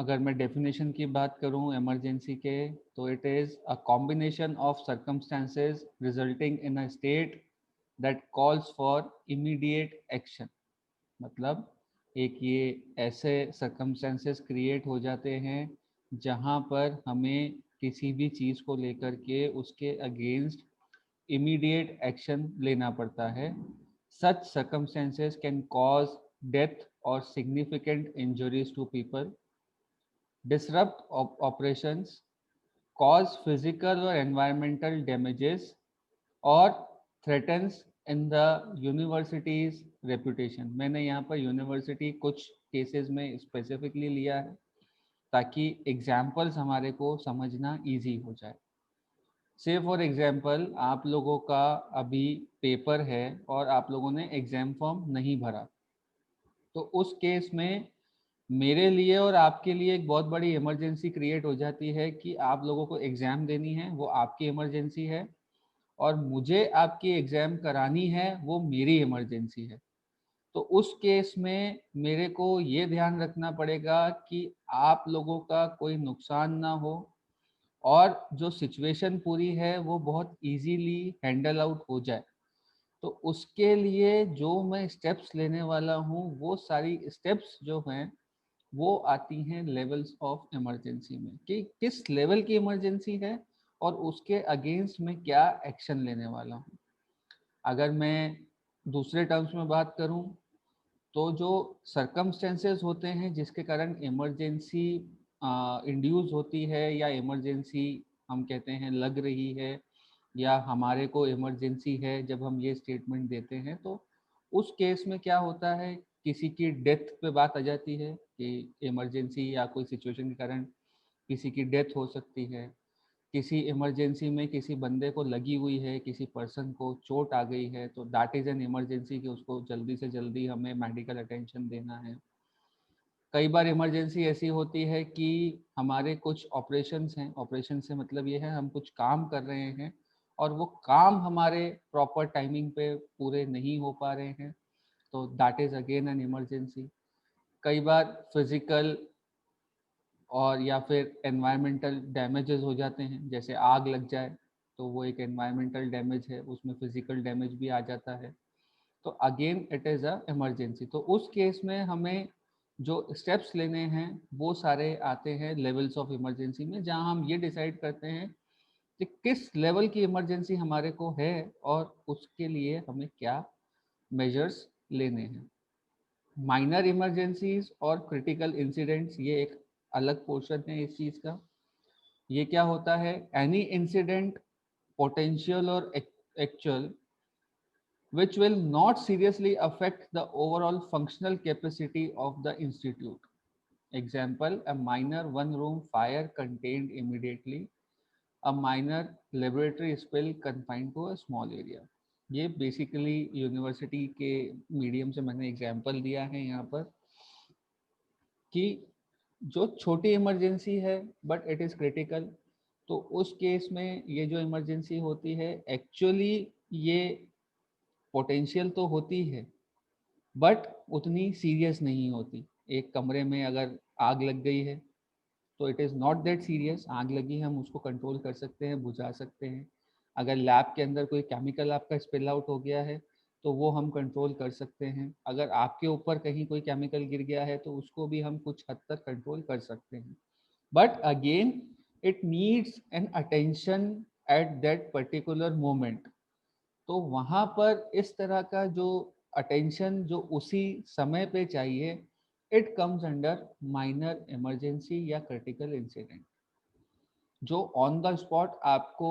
अगर मैं डेफिनेशन की बात करूं इमरजेंसी के, तो it is a combination of circumstances resulting in a state that calls for immediate action. मतलब एक ये ऐसे सर्कमस्टेंसेस क्रिएट हो जाते हैं जहां पर हमें किसी भी चीज़ को लेकर के उसके अगेंस्ट इमीडिएट एक्शन लेना पड़ता है। Such circumstances can cause death और significant injuries to people, disrupt operations, cause physical or environmental damages, और threatens in the university's reputation। मैंने यहाँ पर यूनिवर्सिटी कुछ केसेस में स्पेसिफिकली लिया है ताकि एग्जाम्पल्स हमारे को समझना इजी हो जाए। से फॉर एग्जाम्पल, आप लोगों का अभी पेपर है और आप लोगों ने एग्जाम फॉर्म नहीं भरा, तो उस केस में मेरे लिए और आपके लिए एक बहुत बड़ी इमरजेंसी क्रिएट हो जाती है कि आप लोगों को एग्ज़ाम देनी है, वो आपकी इमरजेंसी है, और मुझे आपकी एग्ज़ाम करानी है, वो मेरी इमरजेंसी है। तो उस केस में मेरे को ये ध्यान रखना पड़ेगा कि आप लोगों का कोई नुकसान ना हो और जो सिचुएशन पूरी है वो बहुत इजीली हैंडल आउट हो जाए। तो उसके लिए जो मैं स्टेप्स लेने वाला हूँ, वो सारी स्टेप्स जो हैं वो आती हैं लेवल्स ऑफ इमरजेंसी में, कि किस लेवल की इमरजेंसी है और उसके अगेंस्ट में क्या एक्शन लेने वाला हूँ। अगर मैं दूसरे टर्म्स में बात करूँ, तो जो सर्कमस्टेंसेस होते हैं जिसके कारण इमरजेंसी इंड्यूस होती है या इमरजेंसी हम कहते हैं लग रही है या हमारे को इमरजेंसी है, जब हम ये स्टेटमेंट देते हैं तो उस केस में क्या होता है, किसी की डेथ पे बात आ जाती है कि इमरजेंसी या कोई सिचुएशन के कारण किसी की डेथ हो सकती है। किसी इमरजेंसी में किसी बंदे को लगी हुई है, किसी पर्सन को चोट आ गई है, तो दैट इज़ एन इमरजेंसी कि उसको जल्दी से जल्दी हमें मेडिकल अटेंशन देना है। कई बार इमरजेंसी ऐसी होती है कि हमारे कुछ ऑपरेशंस हैं, ऑपरेशन से मतलब ये है हम कुछ काम कर रहे हैं और वो काम हमारे प्रॉपर टाइमिंग पे पूरे नहीं हो पा रहे हैं, तो that is again an emergency. कई बार फिजिकल और या फिर एनवायरमेंटल डैमेजेस हो जाते हैं, जैसे आग लग जाए तो वो एक एनवायरमेंटल डैमेज है, उसमें फिजिकल डैमेज भी आ जाता है, तो again it is a emergency. तो उस केस में हमें जो स्टेप्स लेने हैं वो सारे आते हैं लेवल्स ऑफ इमरजेंसी में, जहां हम ये डिसाइड करते हैं कि किस लेवल की इमरजेंसी हमारे को है और उसके लिए हमें क्या मेजर्स लेने हैं। माइनर इमरजेंसीज और क्रिटिकल इंसिडेंट्स, ये एक अलग पोर्शन है इस चीज़ का। ये क्या होता है, एनी इंसिडेंट पोटेंशियल और actual which will not seriously affect the overall functional capacity of the institute. Example, a minor one room fire contained immediately, a minor laboratory spill confined to a small area। ये basically university के medium से मैंने example दिया है यहाँ पर कि जो छोटी इमरजेंसी है बट इट इज़ क्रिटिकल, तो उस केस में ये जो इमरजेंसी होती है एक्चुअली ये पोटेंशियल तो होती है बट उतनी सीरियस नहीं होती। एक कमरे में अगर आग लग गई है तो it is not that serious, आग लगी हम उसको कंट्रोल कर सकते हैं, बुझा सकते हैं। अगर लैब के अंदर कोई केमिकल आपका स्पिल आउट हो गया है तो वो हम कंट्रोल कर सकते हैं। अगर आपके ऊपर कहीं कोई केमिकल गिर गया है तो उसको भी हम कुछ हद तक कंट्रोल कर सकते हैं, but again it needs an attention at that particular moment. तो वहाँ पर इस तरह का जो अटेंशन जो उसी समय पे चाहिए, it comes under minor emergency या क्रिटिकल इंसिडेंट, जो ऑन द स्पॉट आपको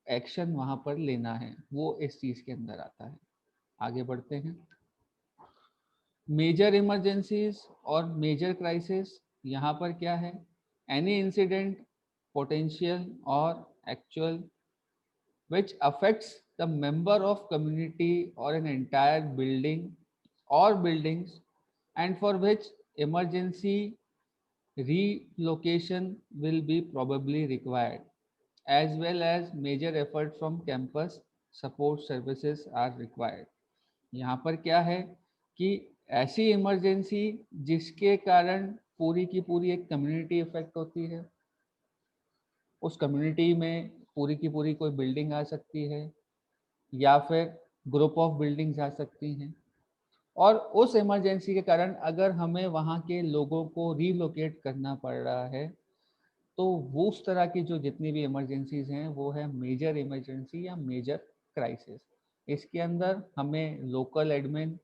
एक्शन वहाँ पर लेना है, वो इस चीज़ के अंदर आता है। आगे बढ़ते हैं। मेजर इमरजेंसीज और मेजर क्राइसिस, यहाँ पर क्या है, एनी इंसिडेंट पोटेंशियल और actual which affects the member of community or an entire building or buildings, and for which emergency relocation will be probably required, as well as major effort from campus support services are required। यहाँ पर क्या है कि ऐसी emergency जिसके कारण पूरी की पूरी एक कम्युनिटी इफेक्ट होती है। उस कम्युनिटी में पूरी की पूरी कोई बिल्डिंग आ सकती है या फिर ग्रुप ऑफ बिल्डिंग्स आ सकती हैं, और उस इमरजेंसी के कारण अगर हमें वहाँ के लोगों को रीलोकेट करना पड़ रहा है, तो वो उस तरह की जो जितनी भी इमरजेंसीज हैं वो है मेजर इमरजेंसी या मेजर क्राइसिस। इसके अंदर हमें लोकल एडमिन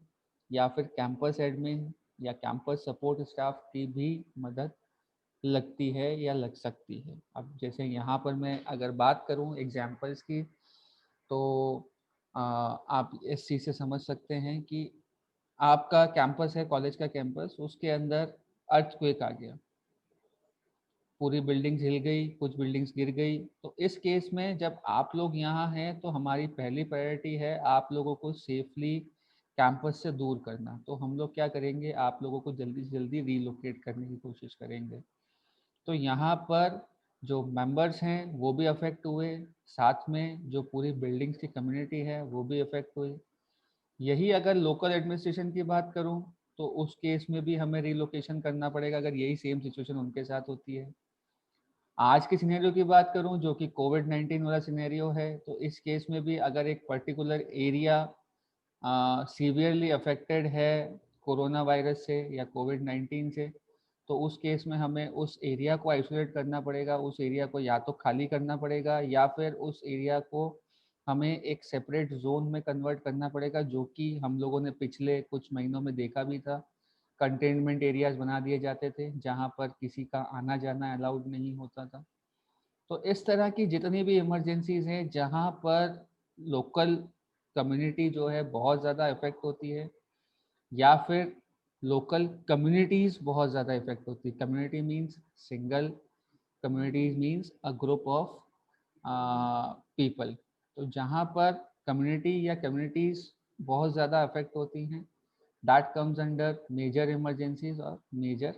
या फिर कैंपस एडमिन या कैंपस सपोर्ट स्टाफ की भी मदद लगती है या लग सकती है। अब जैसे यहाँ पर मैं अगर बात करूँ एग्जाम्पल्स की, तो आप इस चीज़ से समझ सकते हैं कि आपका कैंपस है, कॉलेज का कैंपस, उसके अंदर अर्थक्वेक आ गया, पूरी बिल्डिंग्स हिल गई, कुछ बिल्डिंग्स गिर गई। तो इस केस में जब आप लोग यहाँ हैं तो हमारी पहली प्रायोरिटी है आप लोगों को सेफली कैंपस से दूर करना। तो हम लोग क्या करेंगे, आप लोगों को जल्दी से जल्दी रीलोकेट करने की कोशिश करेंगे। तो यहाँ पर जो मेंबर्स हैं वो भी अफेक्ट हुए, साथ में जो पूरी बिल्डिंग्स की कम्युनिटी है वो भी अफेक्ट हुई। यही अगर लोकल एडमिनिस्ट्रेशन की बात करूँ तो उस केस में भी हमें रिलोकेशन करना पड़ेगा अगर यही सेम सिचुएशन उनके साथ होती है। आज के सिनेरियो की बात करूं जो कि कोविड-19 वाला सिनेरियो है, तो इस केस में भी अगर एक पर्टिकुलर एरिया सीवियरली अफेक्टेड है कोरोना वायरस से या कोविड-19 से, तो उस केस में हमें उस एरिया को आइसोलेट करना पड़ेगा, उस एरिया को या तो खाली करना पड़ेगा या फिर उस एरिया को हमें एक सेपरेट जोन में कन्वर्ट करना पड़ेगा, जो कि हम लोगों ने पिछले कुछ महीनों में देखा भी था। कंटेनमेंट एरियाज बना दिए जाते थे जहाँ पर किसी का आना जाना अलाउड नहीं होता था। तो इस तरह की जितनी भी इमरजेंसीज हैं जहाँ पर लोकल कम्युनिटी जो है बहुत ज़्यादा इफेक्ट होती है या फिर लोकल कम्युनिटीज़ बहुत ज़्यादा इफेक्ट होती है। Community means single, communities means a group of people. तो जहाँ पर कम्युनिटी या कम्युनिटीज़ बहुत ज़्यादा अफेक्ट होती हैं, that comes under major emergencies और मेजर